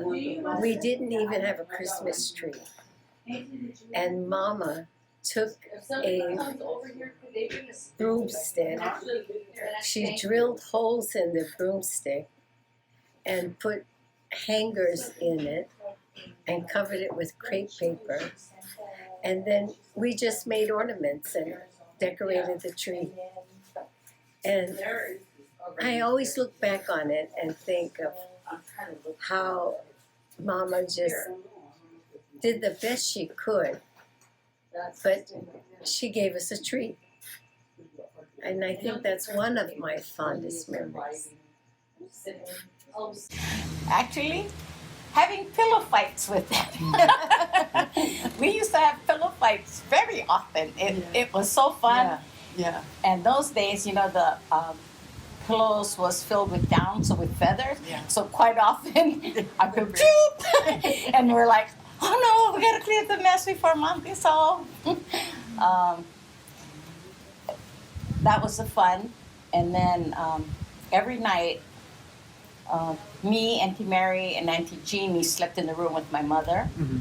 we didn't even have a Christmas tree. And Mama took a broomstick. She drilled holes in the broomstick and put hangers in it and covered it with crepe paper. And then we just made ornaments and decorated the tree. And I always look back on it and think of how Mama just did the best she could, but she gave us a tree. And I think that's one of my fondest memories. Actually, having pillow fights with them. We used to have pillow fights very often. It was so fun. Yeah. And those days, you know, the pillows was filled with down, so with feathers. Yeah. So quite often, I go, choop! And we're like, oh no, we gotta clear the mess before Mom gets home. That was the fun. And then every night, me, Auntie Mary, and Auntie Jeannie slept in the room with my mother. Mm-hmm.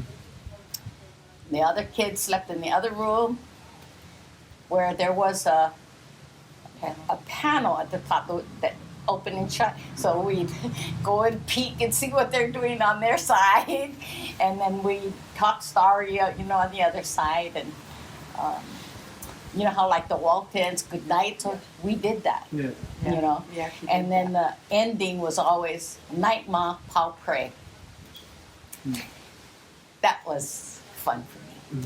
The other kids slept in the other room where there was a panel at the top that opened and shut. So we'd go and peek and see what they're doing on their side. And then we'd talk story, you know, on the other side. And you know how like the Waltons, good night. So we did that, you know. And then the ending was always, night ma, pao pray. That was fun for me.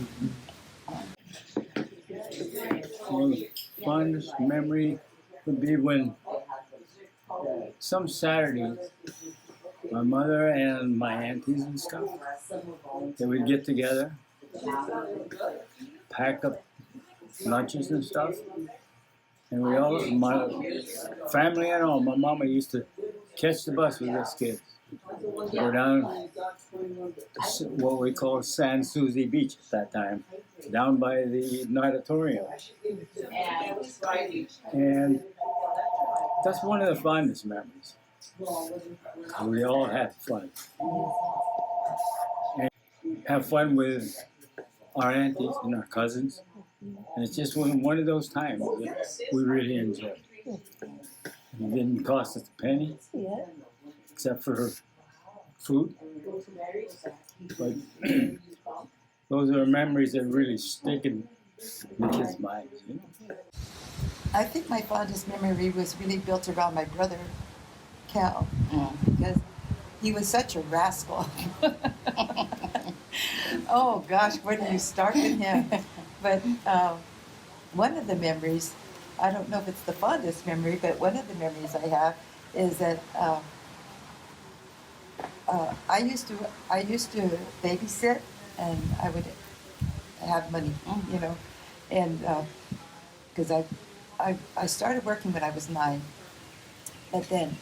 Well, the fondest memory would be when some Saturdays, my mother and my aunties and stuff, they would get together, pack up lunches and stuff, and we all, my family and all, my mama used to catch the bus with us kids, go down to what we call San Susie Beach at that time, down by the natatorium. And that's one of the fondest memories. We all had fun. And have fun with our aunties and our cousins. And it's just one of those times that we really enjoyed. It didn't cost us a penny, except for food. But those are memories that really stick in the kids' minds, you know? I think my fondest memory was really built around my brother, Cal, because he was such a rascal. Oh gosh, where do you start with him? But one of the memories, I don't know if it's the fondest memory, but one of the memories I have is that I used to babysit, and I would have money, you know, and because I started working when I was 9, but then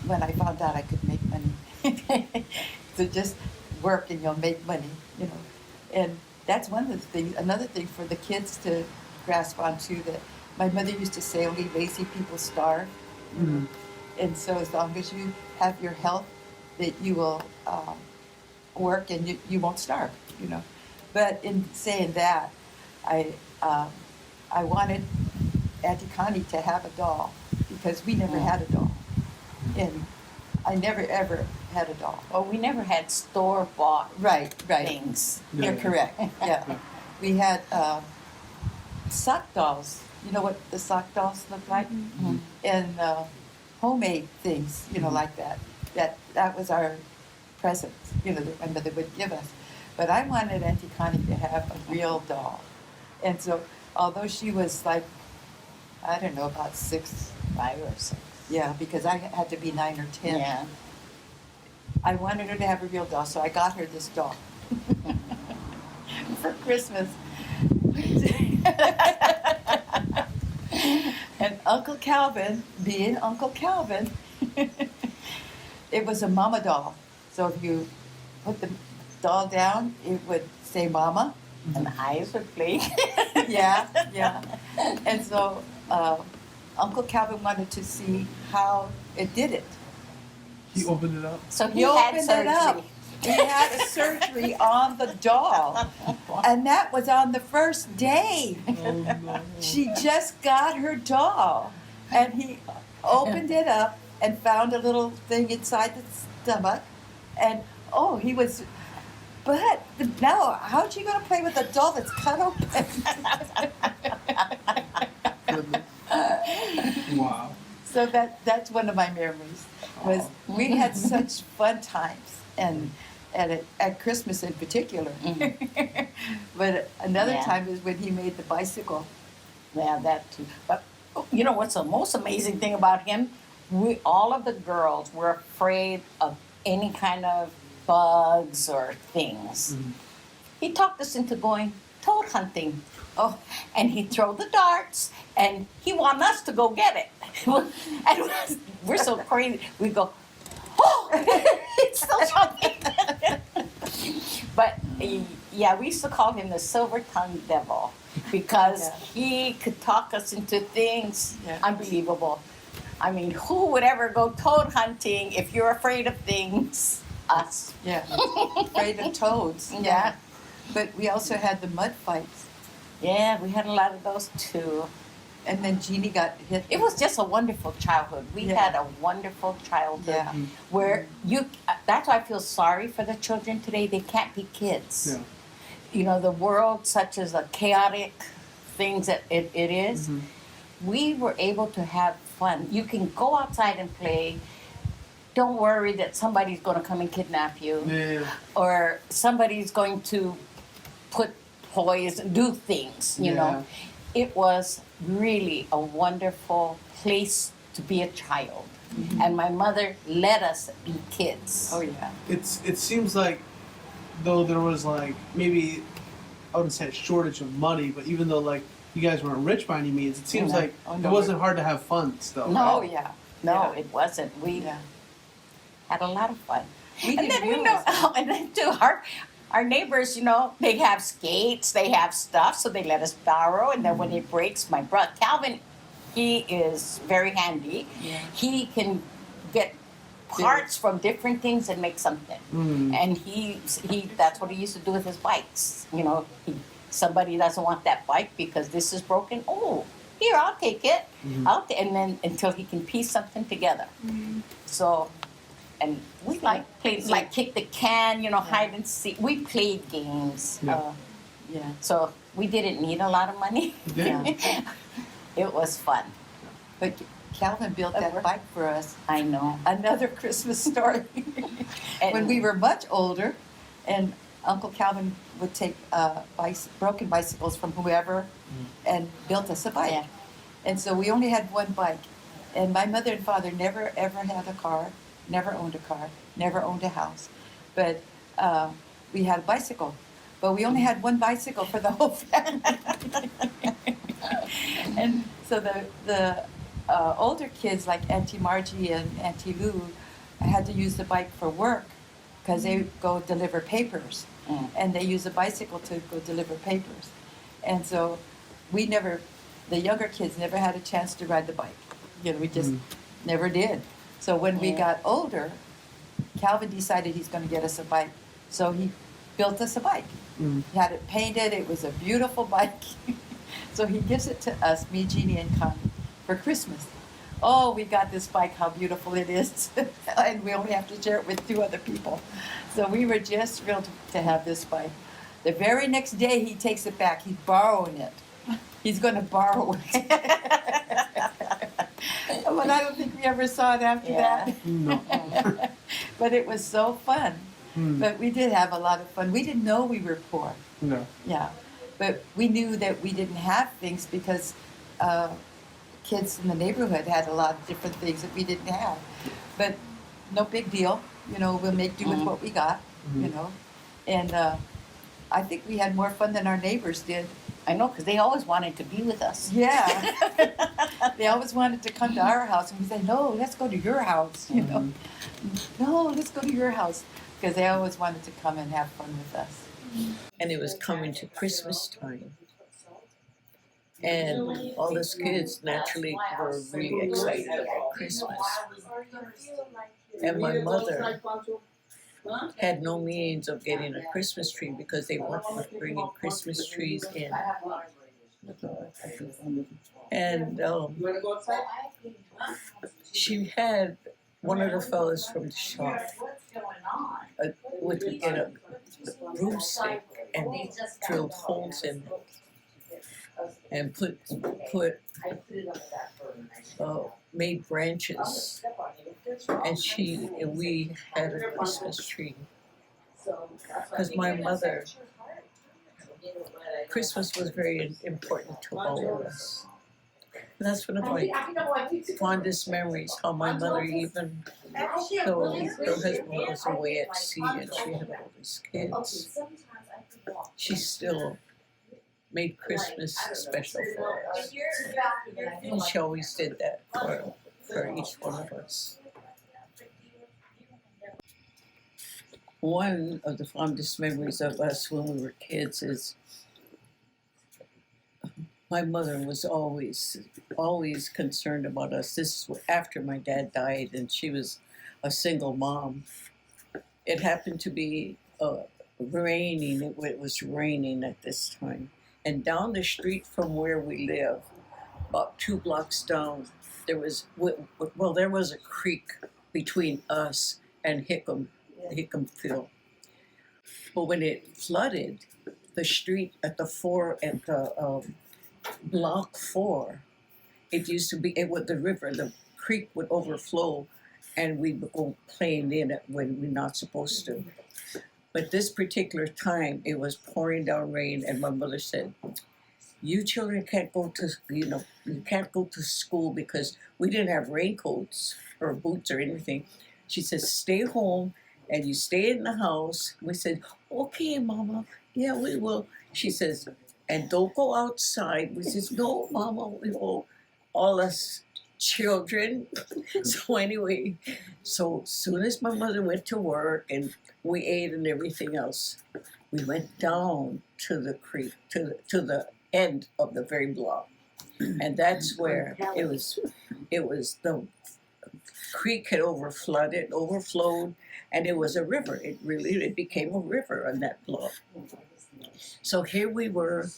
when I found out I could make money, so just work and you'll make money, you know, and that's one of the things. Another thing for the kids to grasp onto, that my mother used to say, only lazy people starve. Mm-hmm. And so as long as you have your health, that you will work and you won't starve, you know. But in saying that, I wanted Auntie Connie to have a doll, because we never had a doll. And I never ever had a doll. Well, we never had store-bought Right. things. You're correct. Yeah. We had sock dolls. You know what the sock dolls look like? Mm-hmm. And homemade things, you know, like that. That was our present, you know, that my mother would give us. But I wanted Auntie Connie to have a real doll. And so, although she was like, I don't know, about 5 or 6. Yeah, because I had to be 9 or 10. Yeah. I wanted her to have a real doll, so I got her this doll for Christmas. And Uncle Calvin, being Uncle Calvin, it was a mama doll. So if you put the doll down, it would say mama. And the eyes would blink. Yeah. And so Uncle Calvin wanted to see how it did it. He opened it up. So he He had opened it surgery. up. He had a surgery on the doll. And that was on the first day. Oh no. She just got her doll. And he opened it up and found a little thing inside the stomach. And oh, he was, but now, how's she going to play with a doll that's cut open? Wow. So that's one of my memories. Was we had such fun times, and at Christmas in particular. But another Yeah. time is when he made the bicycle. Yeah, that too. But you know what's the most amazing thing about him? We all of the girls were afraid of any kind of bugs or things. He talked us into going toad hunting. Oh, and he'd throw the darts, and he wanted us to go get it. And we're so crazy. We go, oh, it's still jumping. But yeah, we used to call him the silver-tongued devil because Yeah. he could talk us into things Yeah. unbelievable. I mean, who would ever go toad hunting if you're afraid of things? Us. Yeah, afraid of toads. Yeah. But we also had the mud fights, Yeah, we had a lot of those too. and then Jeannie got hit. It was just a wonderful childhood. We Yeah. had a wonderful childhood Yeah. where that's why I feel sorry for the children today. They can't be kids. Yeah. You know, the world, such as the chaotic things that it is, we were able to have fun. You can go outside and play. Don't worry that somebody's going to come and kidnap you Yeah. or somebody's going to put toys and do things, you know. It was really a wonderful place to be a child. And my mother let us be kids. Oh yeah. It seems like though there was like maybe I wouldn't say a shortage of money, but even though like you guys weren't rich by any means, it seems No. like Oh, it no. wasn't hard to have fun still. No. Oh yeah. No, Yeah. it wasn't. We Yeah. had a lot of fun. We And didn't then we know, realize and then too, our neighbors, you know, they have skates, they have stuff, so they let us borrow. And then when it breaks, my brother Calvin, he is very handy. Yeah. He can get parts from different things and make something. And he that's what he used to do with his bikes. You know, somebody doesn't want that bike because this is broken. Oh, here, I'll take it. And then until he can piece something together. So. And we played like kick the can, you know, hide and seek. We played games. Yeah. Yeah. So we didn't need a lot of money. Yeah. It was fun. But Calvin built that bike for us. I know. Another Christmas story. And When we were much older, and Uncle Calvin would take broken bicycles from whoever and built us a bike. Yeah. And so we only had one bike. And my mother and father never ever had a car, never owned a car, never owned a house. But we had a bicycle. But we only had one bicycle for the whole family. And so the older kids like Auntie Margie and Auntie Lou had to use the bike for work because they go deliver papers. And they use a bicycle to go deliver papers. And so the younger kids never had a chance to ride the bike. You know, we just never did. So when we got older, Calvin decided he's going to get us a bike. So he built us a bike. He had it painted. It was a beautiful bike. So he gives it to us, me, Jeannie, and Connie, for Christmas. Oh, we got this bike, how beautiful it is. And we only have to share it with 2 other people. So we were just thrilled to have this bike. The very next day, he takes it back. He's borrowing it. He's going to borrow it. But I don't think we ever saw it after that. No. But it was so fun. But we did have a lot of fun. We didn't know we were poor. No. Yeah. But we knew that we didn't have things because kids in the neighborhood had a lot of different things that we didn't have. But no big deal. You know, we'll make do with what we got, you know. And I think we had more fun than our neighbors did. I know, because they always wanted to be with us. Yeah. They always wanted to come to our house, and we said, no, let's go to your house, you know. No, let's go to your house. Because they always wanted to come and have fun with us. And it was coming to Christmas time. And all those kids naturally were really excited about Christmas. And my mother had no means of getting a Christmas tree because they weren't bringing Christmas trees in. And she had one of the fellows from the shop would get a broomstick and drilled holes in it and made branches, and we had a Christmas tree because my mother, Christmas was very important to all of us. And that's one of my fondest memories, how my mother, even though her husband was away at sea and she had all these kids, she still made Christmas special for us. And she always did that for each one of us. One of the fondest memories of us when we were kids is my mother was always concerned about us. This was after my dad died, and she was a single mom. It happened to be raining. It was raining at this time. And down the street from where we live, about 2 blocks down, there was a creek between us and Hickhamville. But when it flooded, the street at the block 4, it used to be, the river, the creek would overflow and we would go playing in it when we're not supposed to. But this particular time, it was pouring down rain, and my mother said, you children can't go to, you can't go to school because we didn't have raincoats or boots or anything. She says, stay home and you stay in the house. We said, okay, Mama, yeah, we will. She says, and don't go outside. We says, no, Mama, we will. All us children. So anyway, so soon as my mother went to work and we ate and everything else, we went down to the creek, to the end of the very block. And that's where it was the creek had overflowed, and it was a river. It became a river on that block. So here we were,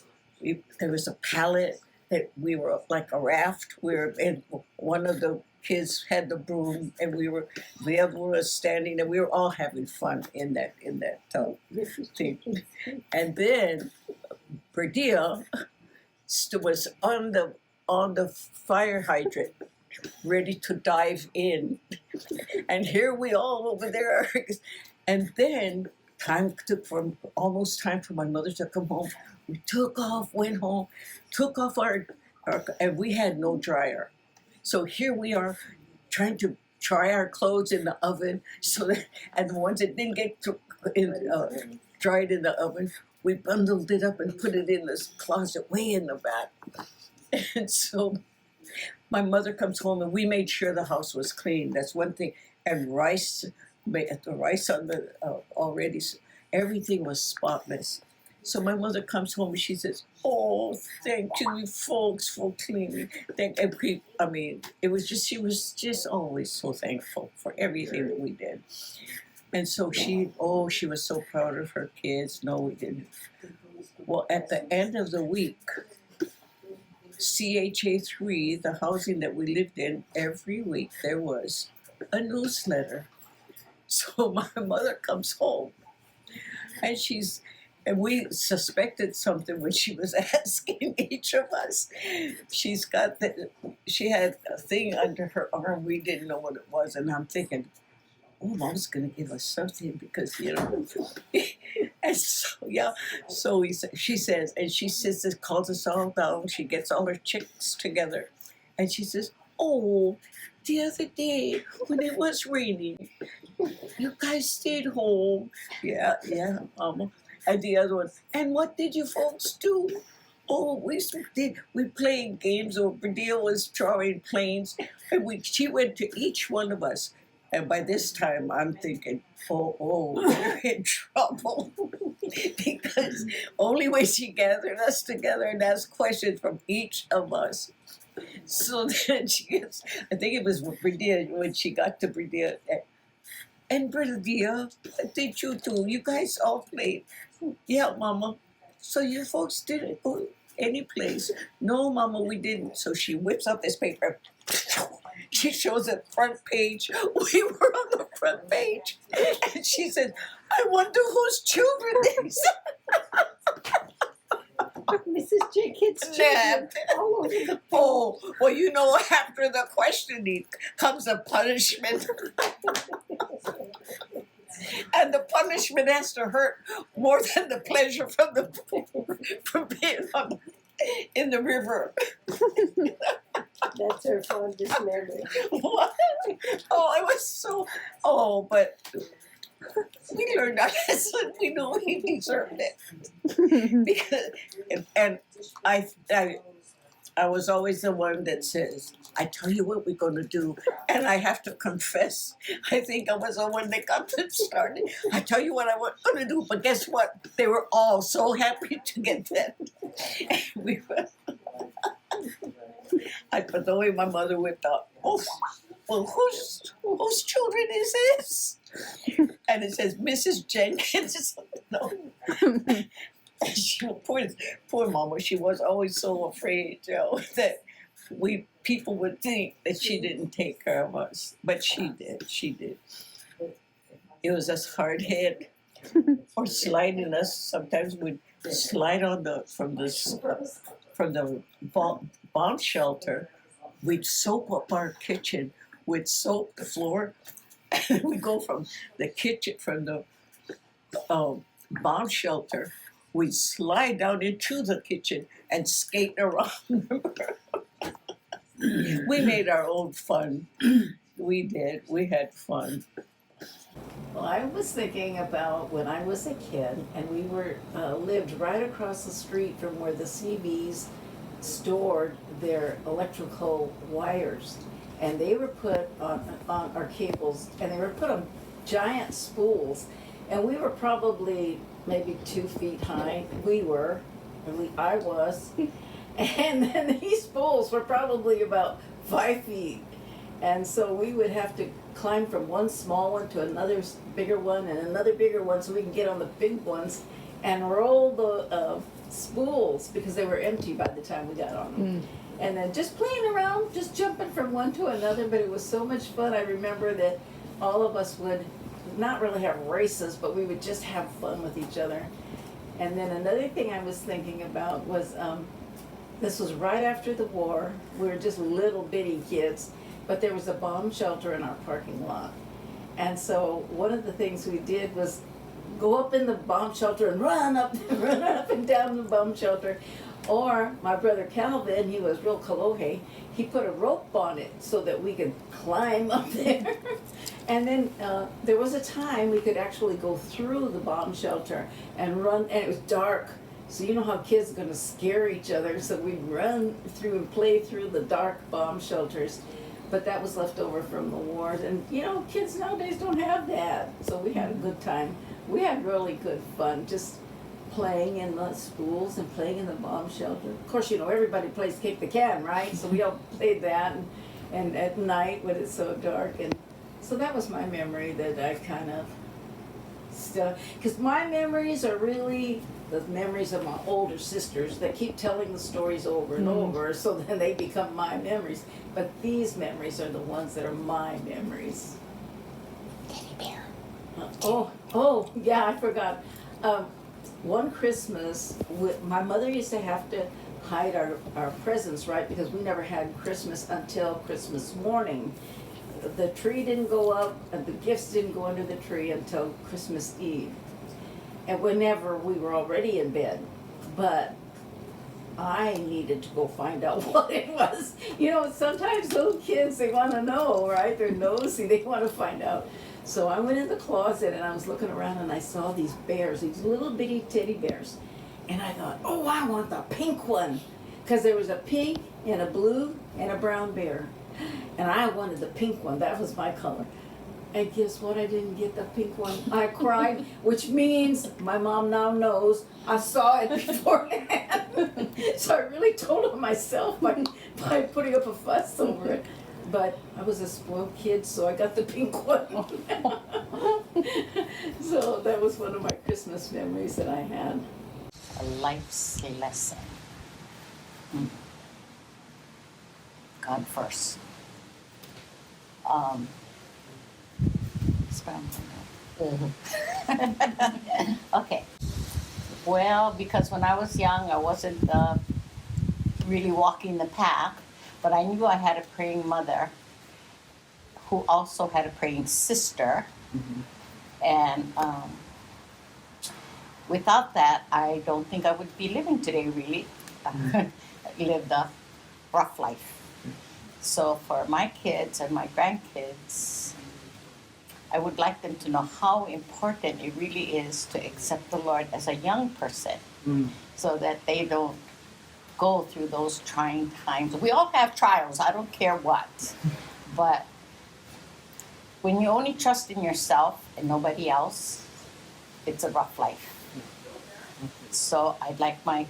there was a pallet that we were like a raft. And one of the kids had the broom, and the other one was standing, and we were all having fun in that thing. And then Berdia was on the fire hydrant, ready to dive in, and here we all over there. And then almost time for my mother to come home. We went home, took off our and we had no dryer. So here we are trying to dry our clothes in the oven, and the ones that didn't get dried in the oven, we bundled it up and put it in this closet way in the back. And so my mother comes home, and we made sure the house was clean. That's one thing. And the rice on the already, everything was spotless. So my mother comes home and she says, "Oh, thank you folks for cleaning." It was just, she was just always so thankful for everything that we did. And so she was so proud of her kids. No, we didn't. Well, at the end of the week, CHA3, the housing that we lived in, every week there was a newsletter. So my mother comes home, and we suspected something when she was asking each of us. She had a thing under her arm. We didn't know what it was, and I'm thinking, oh, Mom's going to give us something because, And so she says, and she sits and calls us all down. She gets all her chicks together, and she says, "Oh, the other day when it was raining, you guys stayed home." Yeah, Mama. And the other one, and what did you folks do? Oh, we played games, or Berdia was drawing planes, and she went to each one of us And by this time, I'm thinking, oh, we're in trouble. Because only way she gathered us together and asked questions from each of us. So then she gets, I think it was Bridia, when she got to Bridia. And Bridia, did you too? You guys all played. Yeah, Mama. So you folks didn't go any place? No, Mama, we didn't. So she whips up this paper. She shows the front page. We were on the front page. And she said, I wonder whose children these Mrs. Jenkins Yeah. all over the Oh, well, you know, after the questioning comes the punishment. And the punishment has to hurt more than the pleasure from being in the river. That's her fondest memory. What? Oh, it was so. Oh, but we learned our lesson. We knew we deserved it because, and I was always the one that says, I tell you what we're going to do. And I have to confess, I think I was the one that got it started. I tell you what I was going to do. But guess what? They were all so happy to get that. And we were, but the way my mother whipped out, oh, well, whose children is this? And it says, Mrs. Jenkins. No. Poor Mama, she was always so afraid, that people would think that she didn't take care of us. But she did. It was us hard head or sliding us. Sometimes we'd slide on from the bomb shelter. We'd soap up our kitchen. We'd soap the floor. We'd go from the kitchen, from the bomb shelter. We'd slide down into the kitchen and skate around. We made our own fun. We did. We had fun. Well, I was thinking about when I was a kid, and we lived right across the street from where the CBs stored their electrical wires, and they were put on our cables, and they were put on giant spools, and we were probably maybe 2 feet high. I was, and then these spools were probably about 5 feet, and so we would have to climb from one small one to another bigger one and another bigger one so we can get on the big ones and roll the spools because they were empty by the time we got on them. And then just playing around, just jumping from one to another, but it was so much fun. I remember that all of us would not really have races, but we would just have fun with each other. And then another thing I was thinking about was, this was right after the war. We were just little bitty kids, but there was a bomb shelter in our parking lot. And so one of the things we did was go up in the bomb shelter and run up and down the bomb shelter. Or my brother Calvin, he was real Kalohe, he put a rope on it so that we could climb up there. And then there was a time we could actually go through the bomb shelter and run, and it was dark. So you know how kids are gonna scare each other, so we'd run through and play through the dark bomb shelters. But that was left over from the wars, and you know, kids nowadays don't have that. So we had a good time. We had really good fun, just playing in the schools and playing in the bomb shelter. Of course, you know, everybody plays kick the can, right? So we all played that, and at night when it's so dark. And so that was my memory that I kind of stuck. Because my memories are really the memories of my older sisters that keep telling the stories over and over, so then they become my memories. But these memories are the ones that are my memories. Teddy bear. Oh, yeah, I forgot. One Christmas, my mother used to have to hide our presents, right? Because we never had Christmas until Christmas morning. The tree didn't go up, and the gifts didn't go under the tree until Christmas Eve. And whenever we were already in bed. But I needed to go find out what it was. You know, sometimes little kids, they want to know, right? They're nosy, they want to find out. So I went in the closet and I was looking around and I saw these bears, these little bitty teddy bears. And I thought, oh, I want the pink one. Because there was a pink and a blue and a brown bear. And I wanted the pink one, that was my color. And guess what? I didn't get the pink one. I cried, which means my mom now knows I saw it beforehand. So I really told on myself by putting up a fuss over it. But I was a spoiled kid, so I got the pink one. So that was one of my Christmas memories that I had. A life's lesson. God first. Expound on Okay. Well, because when I was young, I wasn't really walking the path, but I knew I had a praying mother who also had a praying sister. And without that, I don't think I would be living today, really. I lived a rough life. So for my kids and my grandkids, I would like them to know how important it really is to accept the Lord as a young person, so that they don't go through those trying times. We all have trials, I don't care what. But when you only trust in yourself and nobody else, it's a rough life. So I'd like my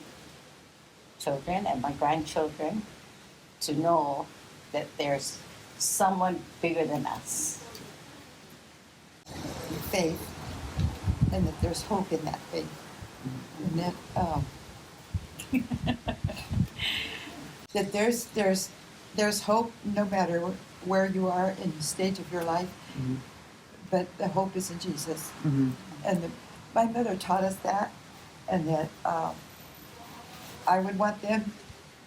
children and my grandchildren to know that there's someone bigger than us. faith, and that there's hope in that faith, and that that there's hope no matter where you are in the stage of your life, but the hope is in Jesus. And my mother taught us that, and that I would want them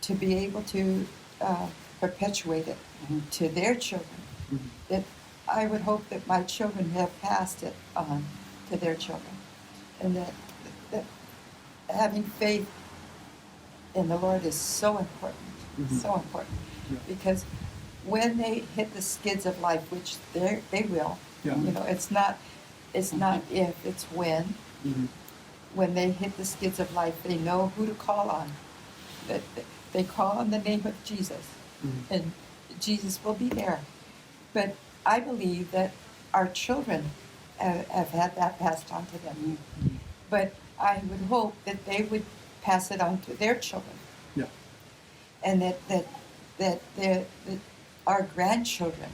to be able to perpetuate it to their children. That I would hope that my children have passed it on to their children, and that having faith in the Lord is so important, so important, because when they hit the skids of life, which they will, Yeah. you know, it's not if, it's when. When they hit the skids of life, they know who to call on. That they call on the name of Jesus, and Jesus will be there. But I believe that our children have had that passed on to them. But I would hope that they would pass it on to their children. Yeah. And that our grandchildren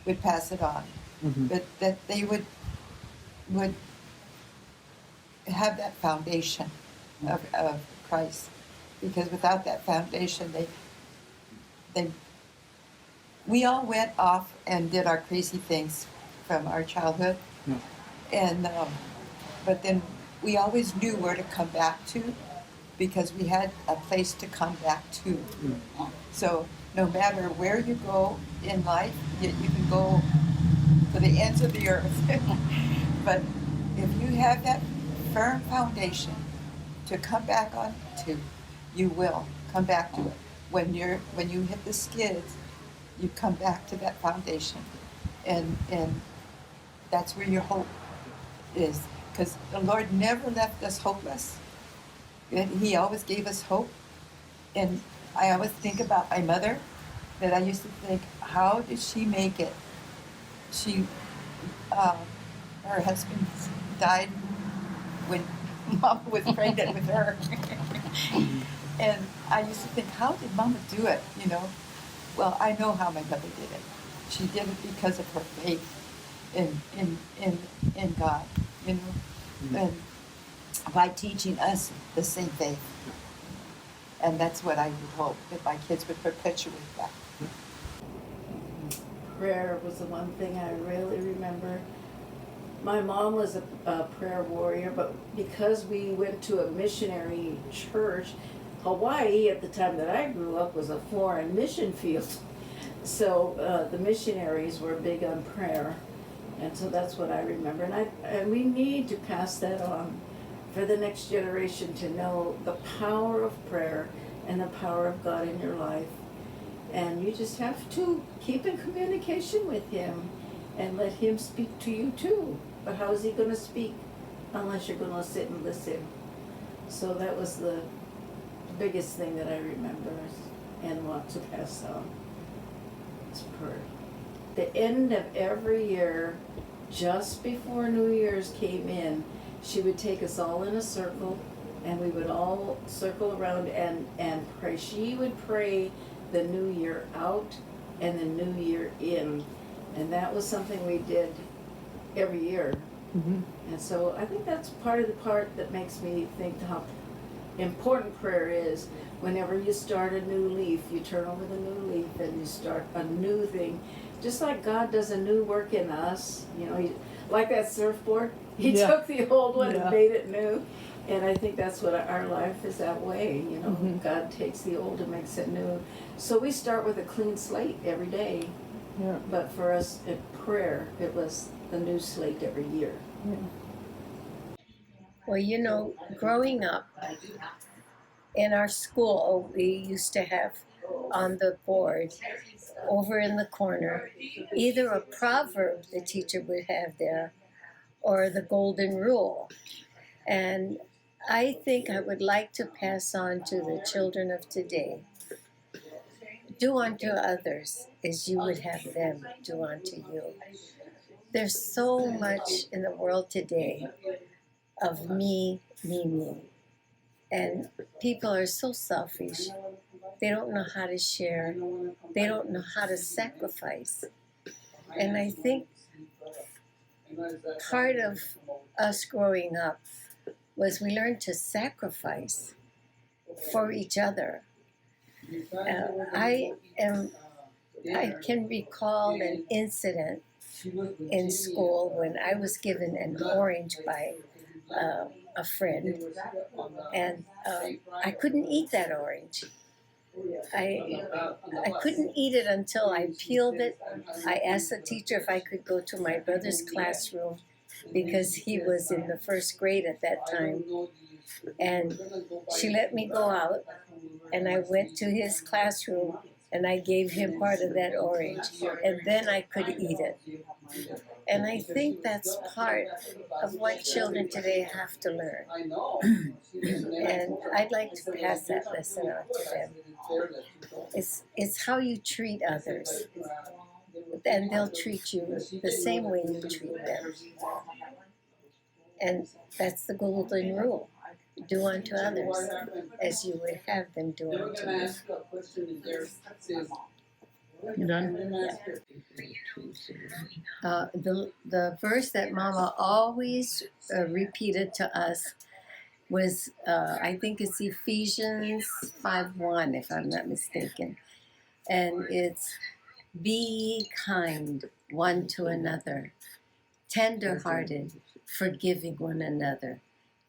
would pass it on. But that they would have that foundation of Christ. Because without that foundation, we all went off and did our crazy things from our childhood, and but then we always knew where to come back to, because we had a place to come back to. So no matter where you go in life, you can go to the ends of the earth. But if you have that firm foundation to come back on to, you will come back to it. When you hit the skids, you come back to that foundation, and that's where your hope is. Because the Lord never left us hopeless. He always gave us hope. And I always think about my mother, that I used to think, how did she make it? She, her husband died when Mama was pregnant with her. And I used to think, how did Mama do it, you know? Well, I know how my mother did it. She did it because of her faith in God, you know? And by teaching us the same faith. And that's what I would hope, that my kids would perpetuate that. Prayer was the one thing I really remember. My mom was a prayer warrior, but because we went to a missionary church, Hawaii at the time that I grew up was a foreign mission field. So the missionaries were big on prayer. And so that's what I remember. And we need to pass that on for the next generation, to know the power of prayer and the power of God in your life. And you just have to keep in communication with Him and let Him speak to you too. But how is He going to speak unless you're going to sit and listen? So that was the biggest thing that I remember and want to pass on. It's prayer. the end of every year, just before New Year's came in, she would take us all in a circle, and we would all circle around and pray. She would pray the new year out and the new year in, and that was something we did every year. Mhm. And so I think that's part of the part that makes me think how important prayer is. Whenever you start a new leaf, you turn over the new leaf and you start a new thing. Just like God does a new work in us, you know, like that surfboard, He Yeah. took the old one Yeah. and made it new. And I think that's what our life is that way, you know. Mhm. God takes the old and makes it new. So we start with a clean slate every day. Yeah. But for us in prayer, it was the new slate every year. Well, you know, growing up in our school, we used to have on the board over in the corner either a proverb the teacher would have there or the golden rule. And I think I would like to pass on to the children of today, do unto others as you would have them do unto you. There's so much in the world today of me, me, me. And people are so selfish. They don't know how to share. They don't know how to sacrifice. And I think part of us growing up was we learned to sacrifice for each other. I can recall an incident in school when I was given an orange by a friend, and I couldn't eat that orange. I couldn't eat it until I peeled it. I asked the teacher if I could go to my brother's classroom because he was in the first grade at that time. And she let me go out, and I went to his classroom and I gave him part of that orange, and then I could eat it. And I think that's part of what children today have to learn. And I'd like to pass that lesson on to them. It's how you treat others, and they'll treat you the same way you treat them. And that's the golden rule. Do unto others as you would have them do unto you. You done? The verse that Mama always repeated to us was, I think it's Ephesians 5:1, if I'm not mistaken. And it's, be kind one to another, tender-hearted, forgiving one another,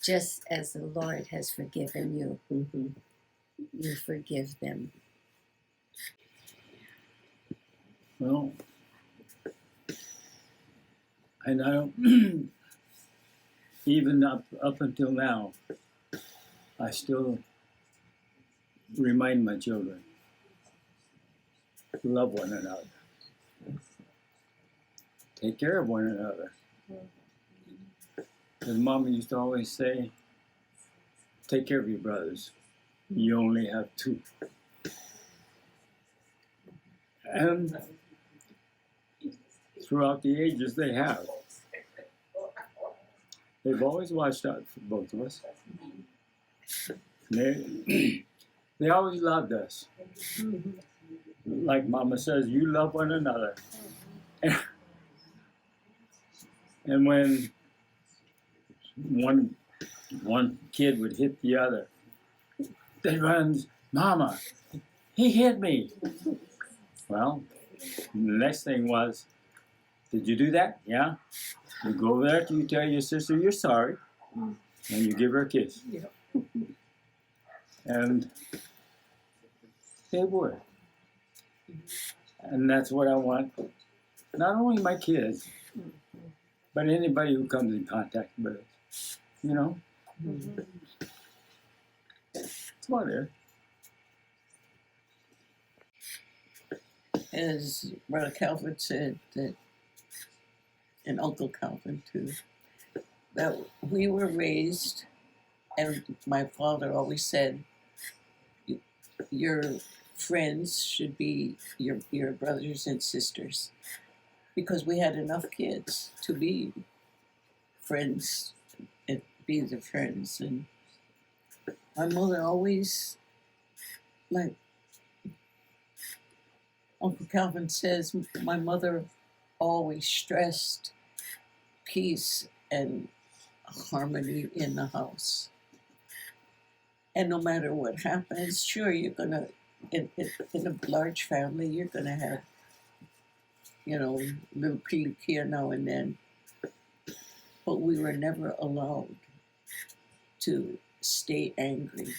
just as the Lord has forgiven you. You forgive them. Well, and I don't, even up until now, I still remind my children to love one another, take care of one another. As Mama used to always say, take care of your brothers. You only have two. And throughout the ages, they have. They've always watched out for both of us. They always loved us. Like Mama says, you love one another. And when one kid would hit the other, they run, Mama, he hit me. Well, the next thing was, did you do that? Yeah. You go over there, you tell your sister you're sorry, and you give her a kiss. And they would. And that's what I want, not only my kids, but anybody who comes in contact with us. You know? It's about it. As Brother Calvin said, that, and Uncle Calvin too, that we were raised, and my father always said, your friends should be your brothers and sisters. because we had enough kids to be friends and be the friends. And my mother always, like Uncle Calvin says, my mother always stressed peace and harmony in the house. And no matter what happens, sure, you're gonna, in a large family, you're gonna have, you know, little pilikia now and then. But we were never allowed to stay angry.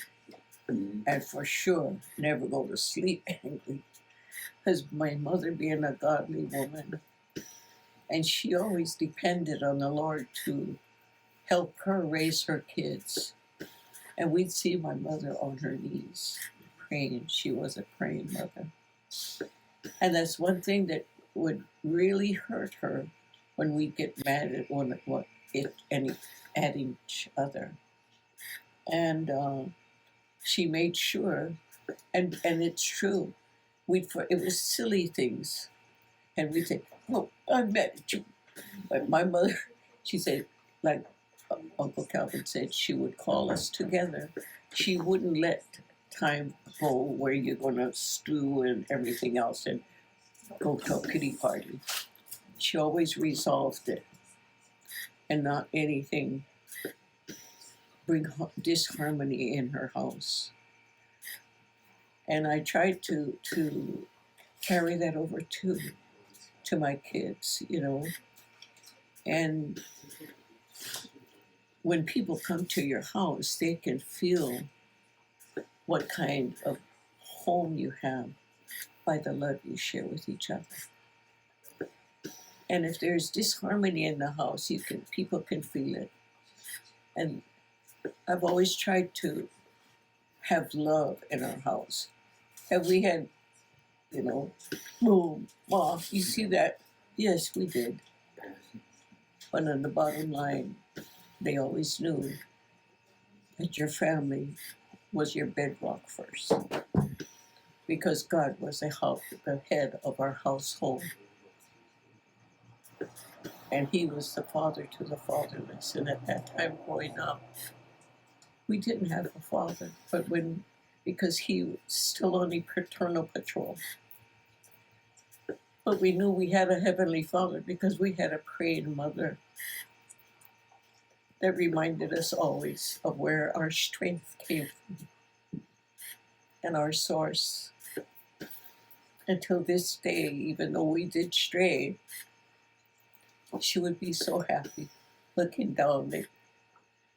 And for sure, never go to sleep angry. Because my mother being a godly woman, and she always depended on the Lord to help her raise her kids. And we'd see my mother on her knees praying. She was a praying mother. And that's one thing that would really hurt her when we get mad at at each other. And she made sure, and it's true, it was silly things. And we'd say, "Oh, I'm mad at you." But my mother, she said, like Uncle Calvin said, she would call us together. She wouldn't let time go where you're going to stew and everything else and go to a pity party. She always resolved it, and not anything bring disharmony in her house. And I tried to carry that over to my kids, you know. And when people come to your house, they can feel what kind of home you have by the love you share with each other. And if there's disharmony in the house, people can feel it. And I've always tried to have love in our house. Have we had, you know, boom, Mom, you see that? Yes, we did. But on the bottom line, they always knew that your family was your bedrock first. Because God was the head of our household. And He was the father to the fatherless. And at that time growing up, we didn't have a father, because He was still on paternal patrol. But we knew we had a heavenly Father because we had a praying mother that reminded us always of where our strength came from and our source. Until this day, even though we did stray, she would be so happy looking down at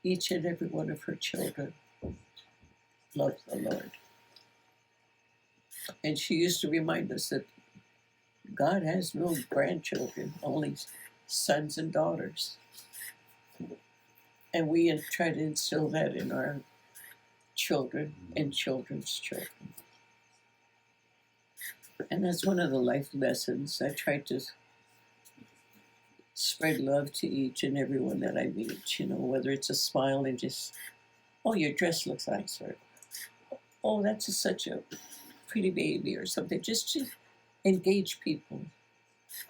each and every one of her children loved the Lord. And she used to remind us that God has no grandchildren, only sons and daughters. And we try to instill that in our children and children's children. And that's one of the life lessons. I try to spread love to each and everyone that I meet, you know, whether it's a smile and just, "Oh, your dress looks nice," or, "Oh, that's such a pretty baby," or something. Just to engage people,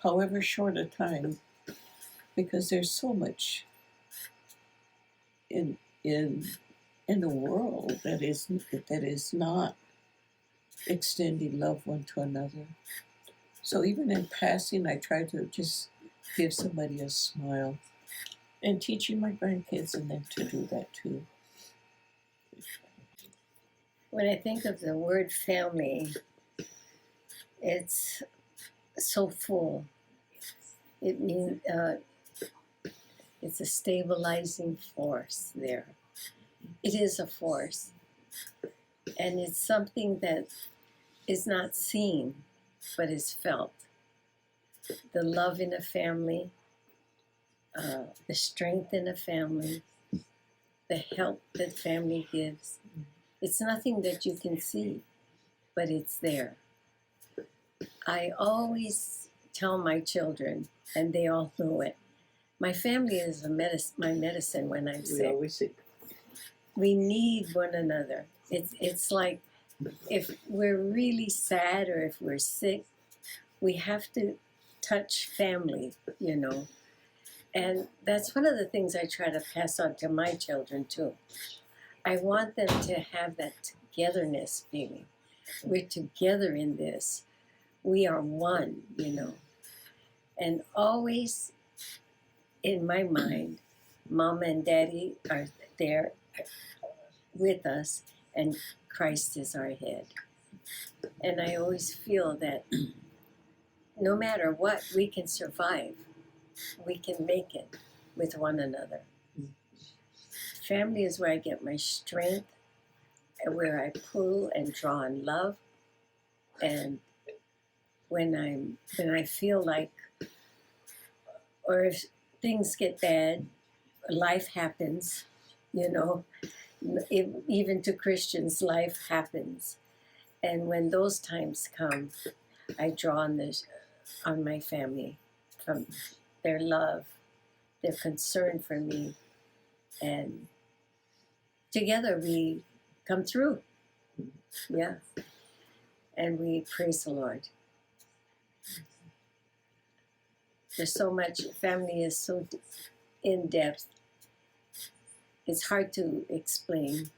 however short a time, because there's so much in the world that is not extending love one to another. So even in passing, I try to just give somebody a smile, and teaching my grandkids and them to do that too. When I think of the word family, it's so full. It means it's a stabilizing force there. It is a force. And it's something that is not seen, but is felt. The love in a family, the strength in a family, the help that family gives. It's nothing that you can see, but it's there. I always tell my children, and they all know it, my family is my medicine when I'm sick. always say, We need one another. It's like if we're really sad or if we're sick, we have to touch family, you know. And that's one of the things I try to pass on to my children too. I want them to have that togetherness feeling. We're together in this. We are one, you know. And always in my mind, Mom and Daddy are there with us, and Christ is our head. And I always feel that no matter what, we can survive. We can make it with one another. Family is where I get my strength, and where I pull and draw on love. And when I feel like, or if things get bad, life happens, you know, even to Christians, life happens. And when those times come, I draw on my family, from their love, their concern for me, and together we come through. Yeah. And we praise the Lord. There's so much, family is so in depth. It's hard to explain.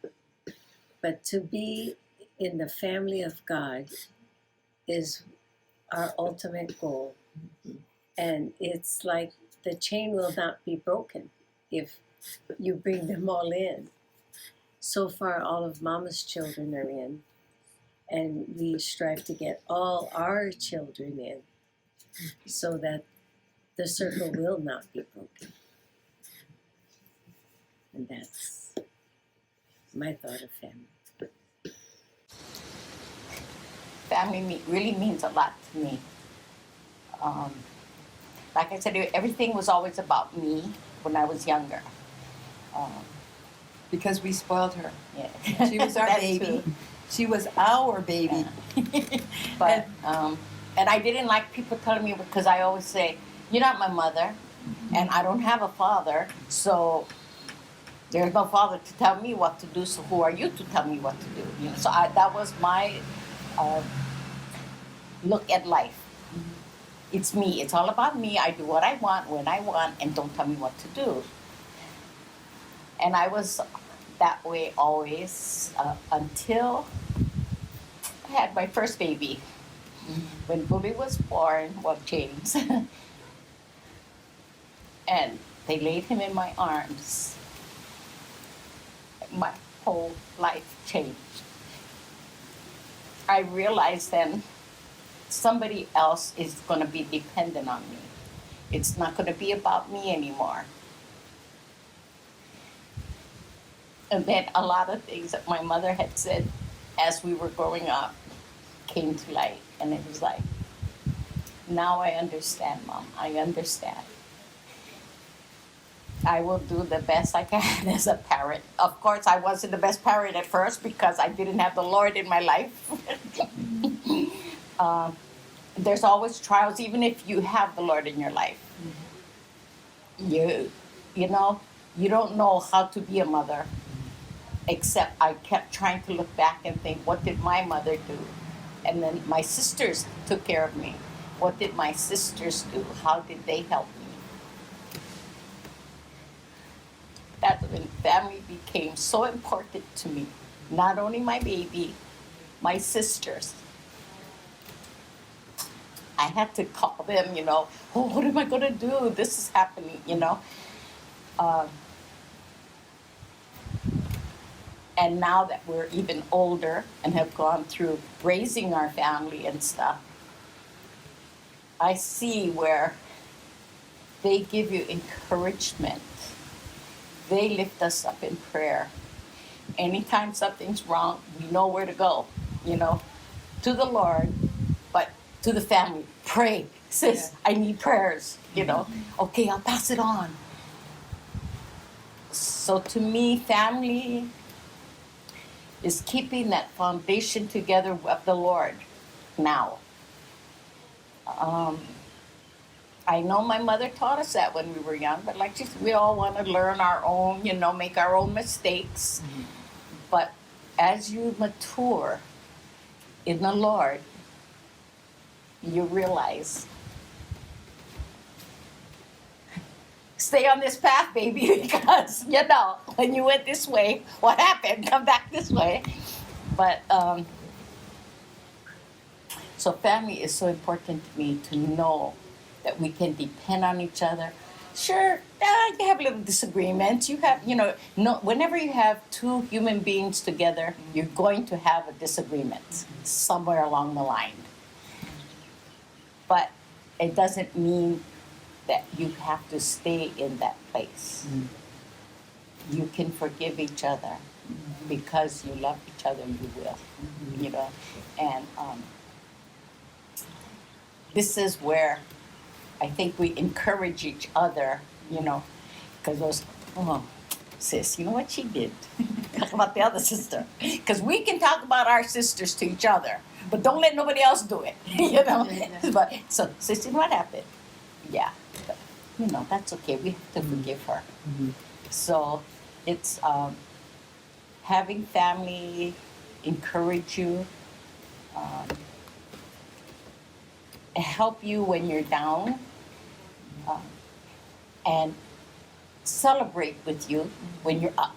But to be in the family of God is our ultimate goal. And it's like the chain will not be broken if you bring them all in. So far, all of Mama's children are in. And we strive to get all our children in so that the circle will not be broken. And that's my thought of family. Family really means a lot to me. Like I said, everything was always about me when I was younger. Because we spoiled her. Yeah. She was our That baby. too. She was our baby. But and I didn't like people telling me, because I always say, "You're not my mother, and I don't have a father, so there's no father to tell me what to do. So who are you to tell me what to do?" You know. So that was my look at life. It's me. It's all about me. I do what I want when I want, and don't tell me what to do. And I was that way always until I had my first baby. When Bobby was born, well, James, and they laid him in my arms, my whole life changed. I realized then somebody else is going to be dependent on me. It's not going to be about me anymore. And then a lot of things that my mother had said as we were growing up came to light. And it was like, now I understand, Mom. I understand. I will do the best I can as a parent. Of course, I wasn't the best parent at first because I didn't have the Lord in my life. There's always trials, even if you have the Lord in your life. You know, you don't know how to be a mother. Except I kept trying to look back and think, what did my mother do? And then my sisters took care of me. What did my sisters do? How did they help me? That's when family became so important to me. Not only my baby, my sisters. I had to call them, you know, oh, what am I going to do? This is happening, you know. And now that we're even older and have gone through raising our family and stuff, I see where they give you encouragement. They lift us up in prayer. Anytime something's wrong, we know where to go, you know, to the Lord, but to the family. Pray. Sis, I need prayers, you know. Okay, I'll pass it on. So to me, family is keeping that foundation together with the Lord now. I know my mother taught us that when we were young, but like we all want to learn our own, you know, make our own mistakes. Mm-hmm. But as you mature in the Lord, you realize stay on this path, baby, because, when you went this way, what happened? Come back this way. But, so family is so important to me, to know that we can depend on each other. Sure, you have little disagreements. You have, no, whenever you have two human beings together, you're going to have a disagreement somewhere along the line. But it doesn't mean that you have to stay in that place. You can forgive each other because you love each other, you will, and this is where I think we encourage each other, because those, oh, sis, you know what she did? Talk about the other sister. Because we can talk about our sisters to each other, but don't let nobody else do it, But, so, sis, you know what happened? Yeah, but, that's okay. We have to forgive her. So, it's having family encourage you, help you when you're down, and celebrate with you when you're up.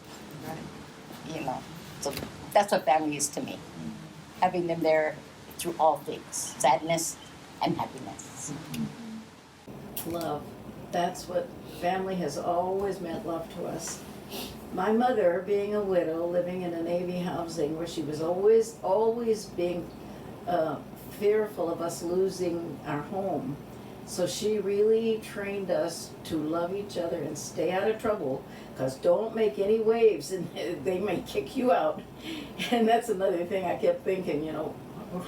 So that's what family is to me. Having them there through all things, sadness and happiness. Love. That's what family has always meant, love to us. My mother, being a widow, living in a Navy housing where she was always being fearful of us losing our home. So she really trained us to love each other and stay out of trouble, because don't make any waves and they may kick you out. And that's another thing I kept thinking,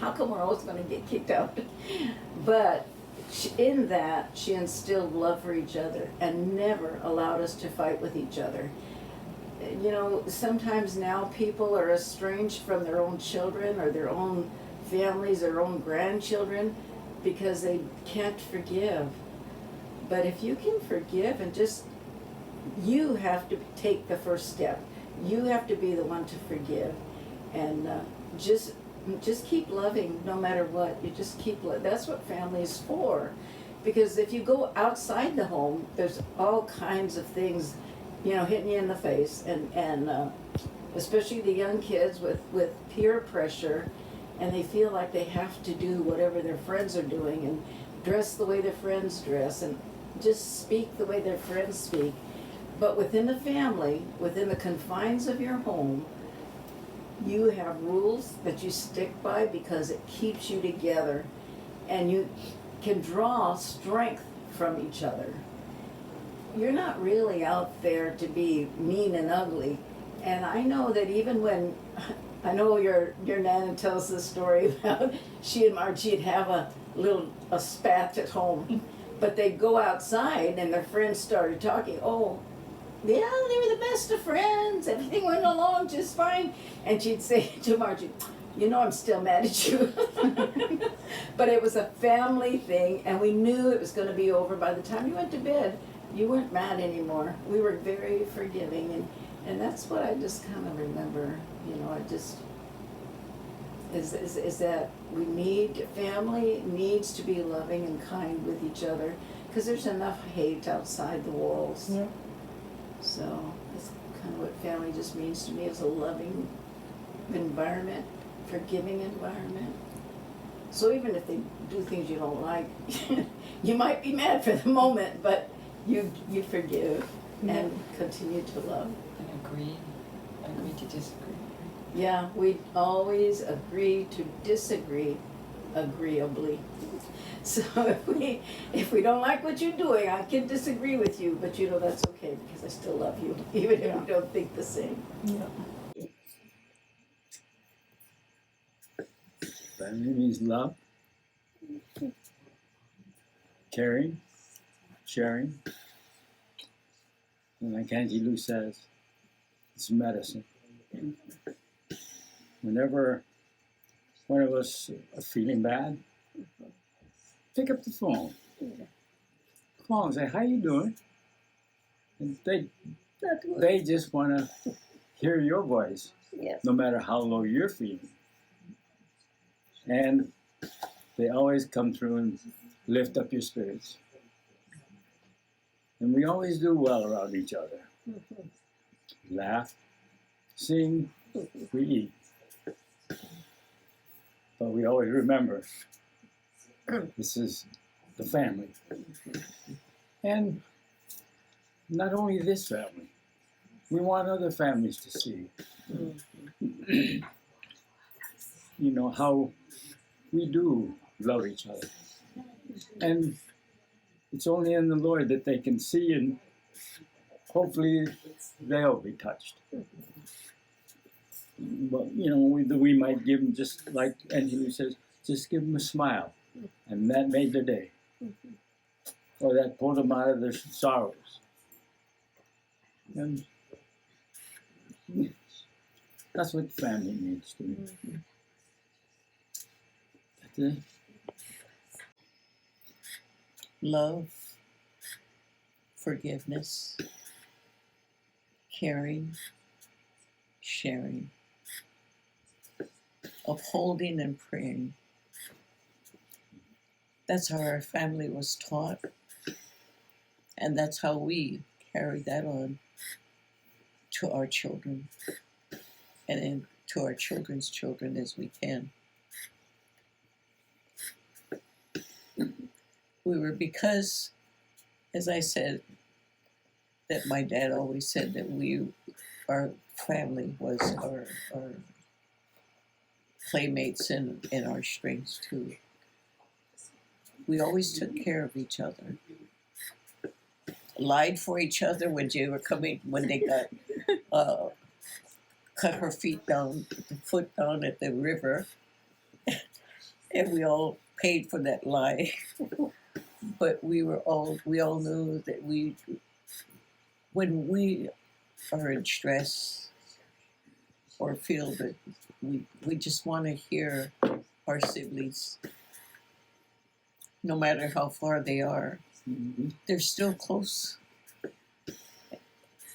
how come we're always going to get kicked out? But in that, she instilled love for each other and never allowed us to fight with each other. Sometimes now people are estranged from their own children or their own families, their own grandchildren, because they can't forgive. But if you can forgive and you have to take the first step. You have to be the one to forgive, and just keep loving no matter what. You just keep that's what family is for. Because if you go outside the home, there's all kinds of things, hitting you in the face, and especially the young kids with peer pressure, and they feel like they have to do whatever their friends are doing and dress the way their friends dress and just speak the way their friends speak. But within the family, within the confines of your home, you have rules that you stick by because it keeps you together, and you can draw strength from each other. You're not really out there to be mean and ugly. And I know that even when, I know your Nana tells this story about she and Margie'd have a spat at home, but they'd go outside and their friends started talking. Oh, yeah, they were the best of friends. Everything went along just fine. And she'd say to Margie, I'm still mad at you. But it was a family thing, and we knew it was going to be over. By the time you went to bed, you weren't mad anymore. We were very forgiving, and that's what I just kind of remember. Is that we need, family needs to be loving and kind with each other, because there's enough hate outside the walls. Yeah. So that's kind of what family just means to me, is a loving environment, forgiving environment. So even if they do things you don't like, you might be mad for the moment, but you forgive and continue to love. And agree to disagree. Yeah, we always agree to disagree agreeably. So if we don't like what you're doing, I can disagree with you, but that's okay, because I still love you, even if we don't think the same. Yeah. Family means love, caring, sharing, and like Auntie Lou says, it's medicine. Whenever one of us are feeling bad, pick up the phone. Call and say, how you doing? And they just want to hear your voice, Yes. no matter how low you're feeling. And they always come through and lift up your spirits. And we always do well around each other. Laugh, sing, we eat. But we always remember this is the family. And not only this family, we want other families to see, you know, how we do love each other. And it's only in the Lord that they can see, and hopefully they'll be touched. But, you know, we might give them, just like Angela says, just give them a smile. And that made their day. Or that pulled them out of their sorrows. And that's what family means to me. That's it. Love, forgiveness, caring, sharing, upholding and praying. That's how our family was taught, and that's how we carry that on to our children and then to our children's children as we can. We were, because, as I said, that my dad always said that our family was our playmates and our strengths too. We always took care of each other. Lied for each other when they were coming, when they got cut her foot down at the river, and we all paid for that lie. But we all knew that when we are in stress or feel that we just want to hear our siblings, no matter how far they are, they're still close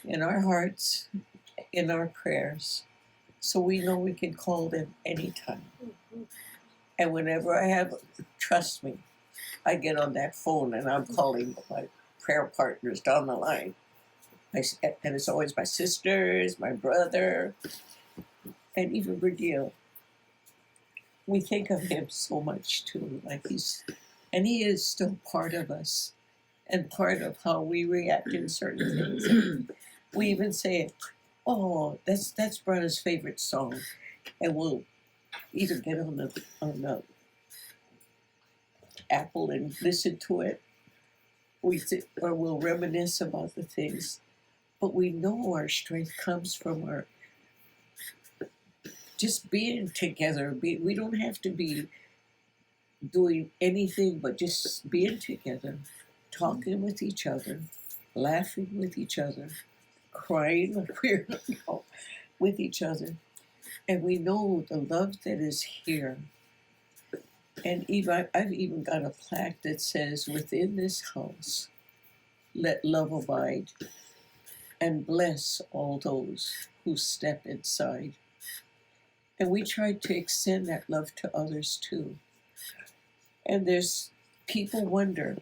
in our hearts, in our prayers. So we know we can call them anytime. And whenever I have, trust me, I get on that phone and I'm calling my prayer partners down the line. And it's always my sisters, my brother, and even Bradil. We think of him so much too, and he is still part of us and part of how we react in certain things. And we even say, "Oh, that's brother's favorite song," and we'll either get on the Apple and listen to it, or we'll reminisce about the things. But we know our strength comes from our just being together. We don't have to be doing anything but just being together, talking with each other, laughing with each other, crying like we're with each other. And we know the love that is here. And I've even got a plaque that says, "Within this house, let love abide, and bless all those who step inside." And we try to extend that love to others too. And there's people wonder,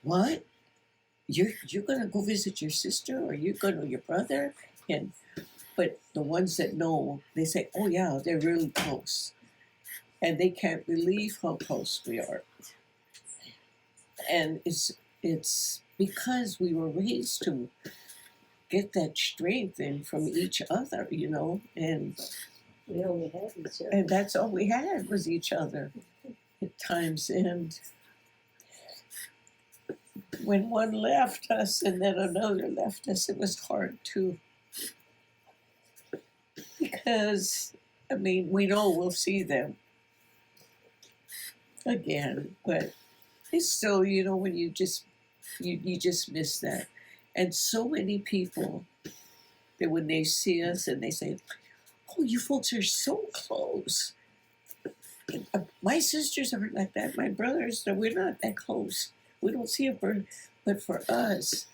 what? You're gonna go visit your sister, or you're gonna your brother? But the ones that know, they say, "Oh yeah, they're really close." And they can't believe how close we are. And it's because we were raised to get that strength in from each other, and We only had each other. and that's all we had was each other at times. And when one left us and then another left us, it was hard too. Because, we know we'll see them again, but it's still, when you just miss that. And so many people that when they see us and they say, "Oh, you folks are so close." My sisters aren't like that. My brothers, we're not that close. We don't see a bird. But for us,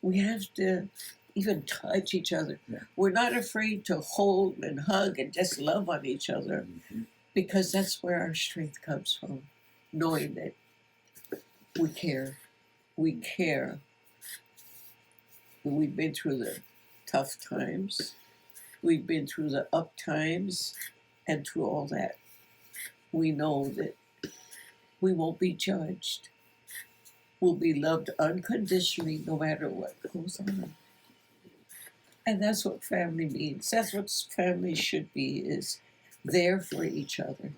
we have to even touch each other. Yeah. We're not afraid to hold and hug and just love on each other, because that's where our strength comes from, knowing that we care we care. We've been through the tough times. We've been through the up times, and through all that, we know that we won't be judged. We'll be loved unconditionally no matter what goes on. And that's what family means. That's what family should be, is there for each other.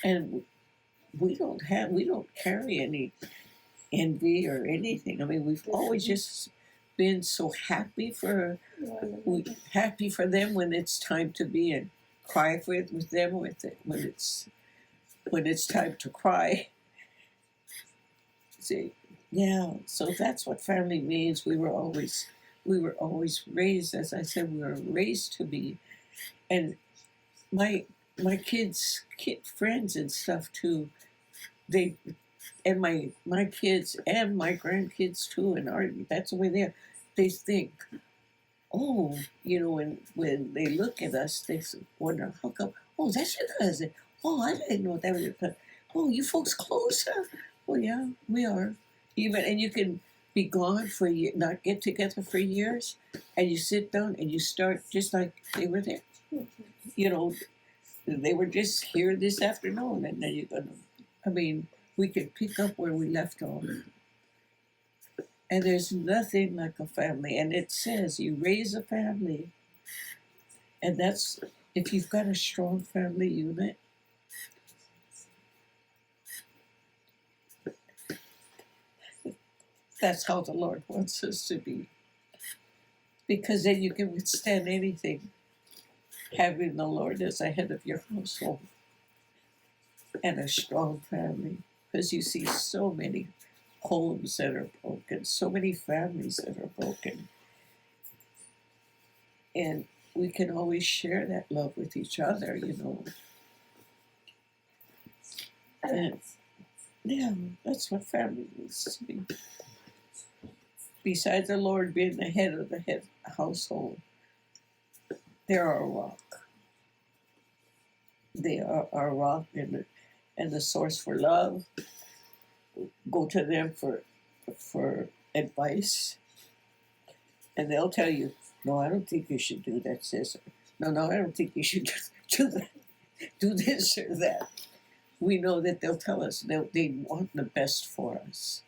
And we don't carry any envy or anything. I mean, we've always just been so happy for them when it's time to be, and cry with them when it's time to cry. See, yeah. So that's what family means. We were always raised, as I said, we were raised to be. And my kids' friends and stuff too, and my kids and my grandkids too, and that's the way they think, oh, when they look at us, they wonder, how come, oh, that's your cousin. Oh, I didn't know that was your cousin. Oh, you folks closer? Well, yeah, we are. And you can be gone for a year, not get together for years, and you sit down and you start just like they were there. They were just here this afternoon, and then we can pick up where we left off. And there's nothing like a family. And it says you raise a family, and that's, if you've got a strong family unit, that's how the Lord wants us to be. Because then you can withstand anything, having the Lord as the head of your household and a strong family. Because you see so many homes that are broken, so many families that are broken. And we can always share that love with each other, And yeah, that's what family needs to be. Besides the Lord being the head of the household, they're our rock. They are our rock and the source for love. Go to them for advice, and they'll tell you, no, I don't think you should do that, sis. No, I don't think you should do that. Do this or that. We know that they'll tell us they want the best for us.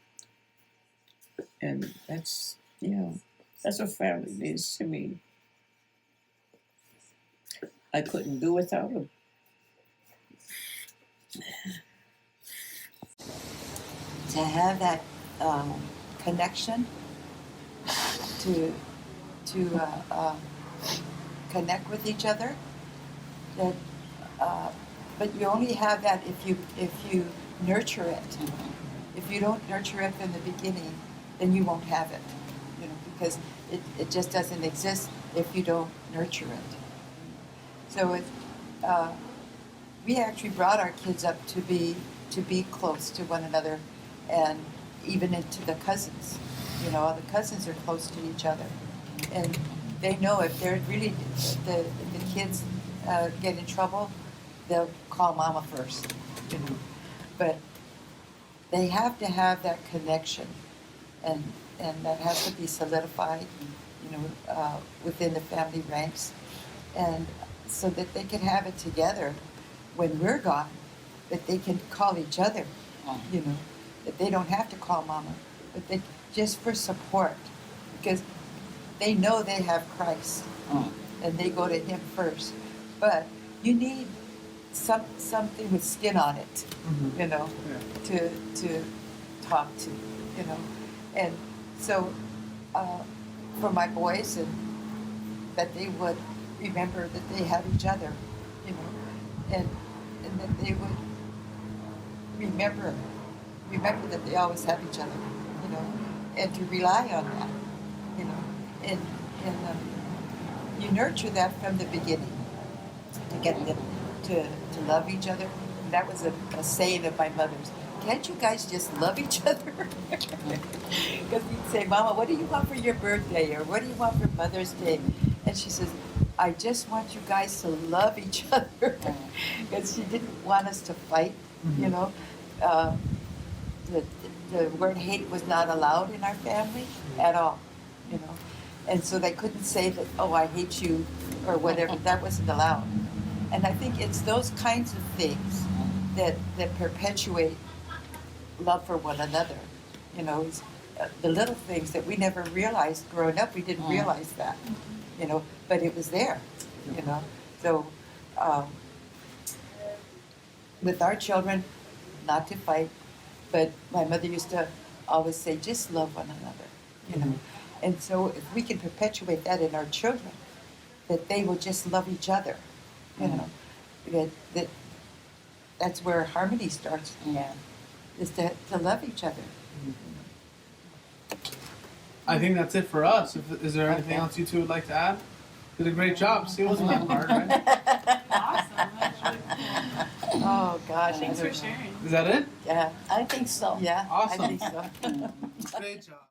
And that's what family means to me. I couldn't do without them. To have that connection, to connect with each other. That, but you only have that if you nurture it. If you don't nurture it from the beginning, then you won't have it. Because it just doesn't exist if you don't nurture it. So we actually brought our kids up to be close to one another, and even into the cousins. The cousins are close to each other, and they know if they're really the kids get in trouble, they'll call mama first. But they have to have that connection, and that has to be solidified, within the family ranks, and so that they can have it together when we're gone, that they can call each other, that they don't have to call mama, but they just for support, because they know they have Christ, and they go to Him first. But you need something with skin on it, to talk to, and so for my boys, and that they would remember that they have each other, and that they would remember that they always have each other, and to rely on that, and you nurture that from the beginning, to get them to love each other. And that was a saying of my mother's. Can't you guys just love each other? Because we'd say, Mama, what do you want for your birthday? Or what do you want for Mother's Day? And she says, I just want you guys to love each other. Because she didn't want us to fight, the word hate was not allowed in our family at all, you know. And so they couldn't say that, oh, I hate you or whatever. That wasn't allowed. And I think it's those kinds of things that perpetuate love for one another. You know, it's, the little things that we never realized growing up. We didn't realize that, you know, but it was there, you know. So with our children, not to fight, but my mother used to always say, just love one another, you know. And so if we can perpetuate that in our children, that they will just love each other, you know, that's where harmony starts. Yeah. Is to love each other. I think that's it for us. Is there anything Okay. else you two would like to add? Did a great job. See, it wasn't that hard, right? Awesome. That's really cool. Oh gosh. Thanks I for don't know. sharing. Is that it? I think so. Yeah. Awesome. I think so. Great job.